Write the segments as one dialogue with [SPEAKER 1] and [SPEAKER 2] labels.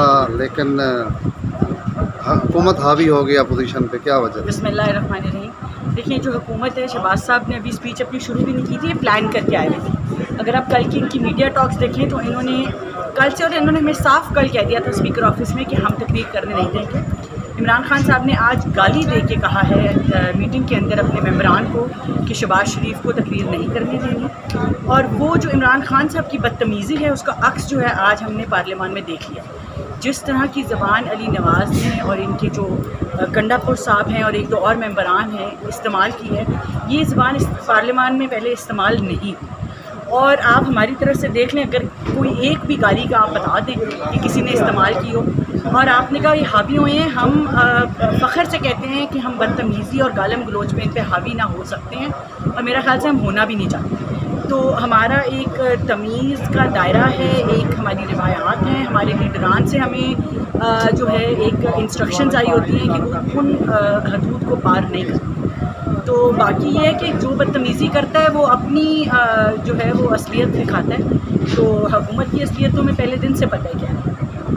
[SPEAKER 1] था, लेकिन हुकूमत हावी हो गई अपोजिशन पे, क्या वजह?
[SPEAKER 2] बिस्मिल्लाहिर्रहमानिर्रहीम। देखिए, जो हुकूमत है, शहबाज साहब ने अभी स्पीच अपनी शुरू भी नहीं की थी, प्लान करके आए हुए थे। अगर आप कल की इनकी मीडिया टॉक्स देखें तो इन्होंने कल से, और इन्होंने हमें साफ कल कह दिया था स्पीकर ऑफिस में कि हम तकरीर करने नहीं देंगे। इमरान खान साहब ने आज गाली दे के कहा है मीटिंग के अंदर अपने मेंबरान को कि शहबाज शरीफ को तकरीर नहीं करने देंगे, और वो जो इमरान खान साहब की बदतमीज़ी है उसका अक्स जो है आज हमने पार्लियामान में देख लिया। जिस तरह की ज़बान अली नवाज़ ने और इनके जो गंडापुर साहब हैं और एक दो और मेंबरान हैं इस्तेमाल की है, ये ज़बान इस पार्लियामान में पहले इस्तेमाल नहीं हुई। और आप हमारी तरफ से देख लें, अगर कोई एक भी गाली का आप बता दें कि किसी ने इस्तेमाल की हो, और आपने कहा ये हावी हुए हैं, हम फ़ख्र से कहते हैं कि हम बदतमीज़ी और गालम गलोच में इन पर हावी ना हो सकते हैं, और मेरा ख्याल से हम होना भी नहीं चाहते। तो हमारा एक तमीज़ का दायरा है, एक हमारी रिवायात हैं, हमारे लीडरान से हमें जो है एक इंस्ट्रक्शंस आई होती हैं कि वो उन हदूद को पार नहीं करते। तो बाकी ये है कि जो बदतमीज़ी करता है वो अपनी जो है वो असलियत दिखाता है। तो हुकूमत की असलियत तो हमें पहले दिन से पता है क्या है।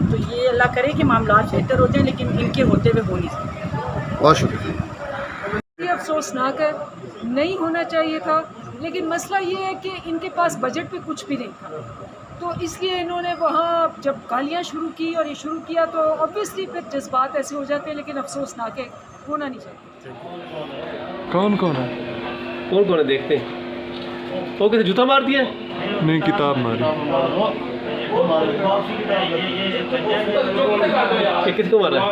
[SPEAKER 2] तो ये अल्लाह करे कि मामला बेहतर होते हैं, लेकिन इनके होते हुए हो नहीं सकते।
[SPEAKER 1] बहुत शुक्रिया।
[SPEAKER 3] ये अफसोसनाक है, नहीं होना चाहिए था, लेकिन मसला ये है कि इनके पास बजट पे कुछ भी नहीं था, तो इसलिए इन्होंने वहाँ जब गालियाँ शुरू की और ये शुरू किया तो ऑब्वियसली फिर जज्बात ऐसे हो जाते हैं, लेकिन अफसोसनाक है, होना नहीं चाहिए।
[SPEAKER 4] कौन कौन है?
[SPEAKER 5] कौन कौन है देखते हैं। वो कैसे जूता मार दिया?
[SPEAKER 4] नहीं, किताब मारी।
[SPEAKER 5] ये किसको मारा है?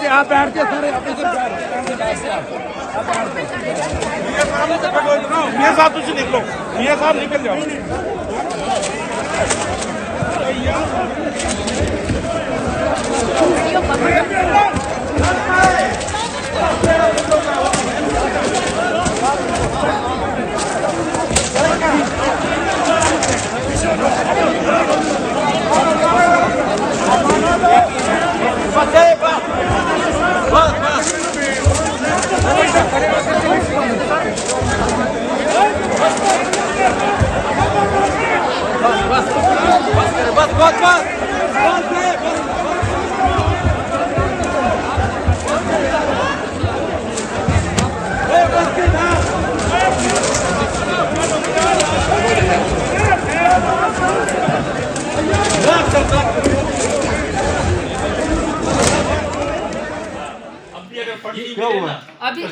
[SPEAKER 6] आप बैठते सर, मियां साहब तुझे निकलो, मियां साहब निकल जाओ।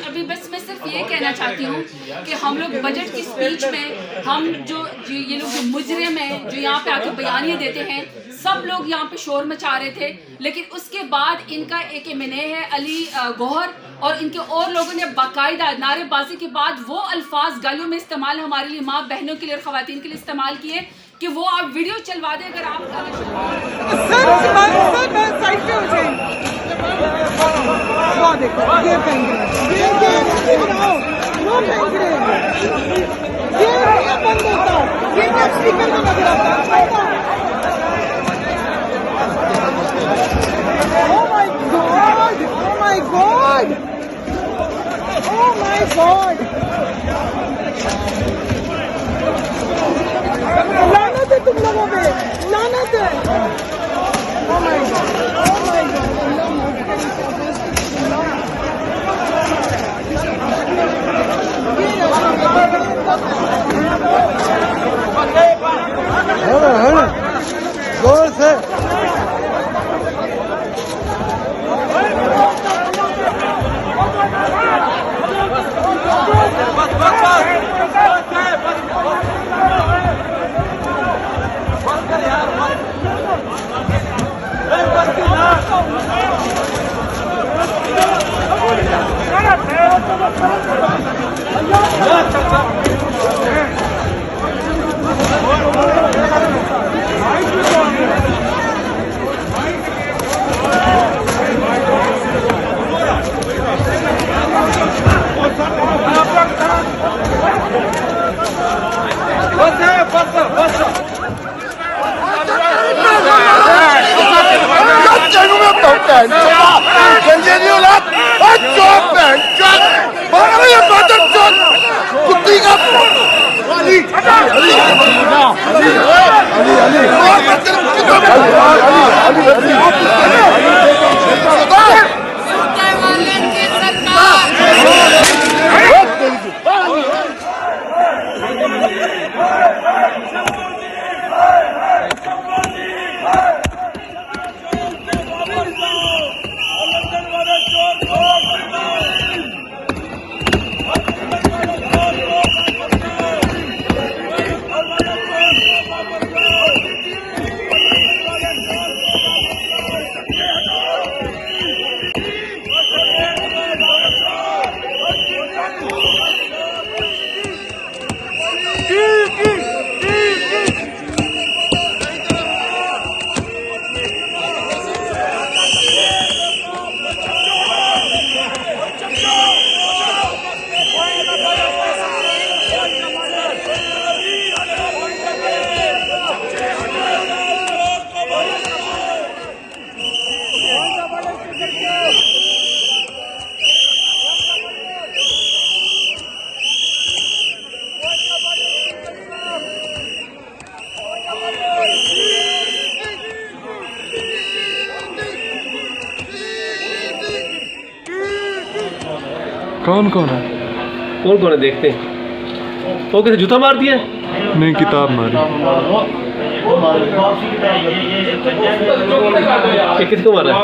[SPEAKER 7] अभी बस मैं सिर्फ ये कहना चाहती हूँ कि हम लोग बजट की स्पीच में हम जो ये लोग जो मुजरिम हैं जो यहाँ पे आके बयानियाँ देते हैं, सब लोग यहाँ पे शोर मचा रहे थे, लेकिन उसके बाद इनका एक एमएनए है अली गौहर और इनके और लोगों ने बाकायदा नारेबाजी के बाद वो अल्फाज गालियों में इस्तेमाल हमारे लिए माँ बहनों के लिए और ख़वातीन के लिए इस्तेमाल किए कि वो आप वीडियो चलवा दें। अगर आप
[SPEAKER 3] लानत है तुम लोगों पे, लानत है। Oh my God, oh my God।
[SPEAKER 1] जोर से
[SPEAKER 6] Yeah,
[SPEAKER 4] कौन कौन है?
[SPEAKER 5] कौन कौन है देखते हैं। वो किसे जूता मार दिया?
[SPEAKER 4] नहीं, किताब मारी।
[SPEAKER 5] ये किसको मारा है?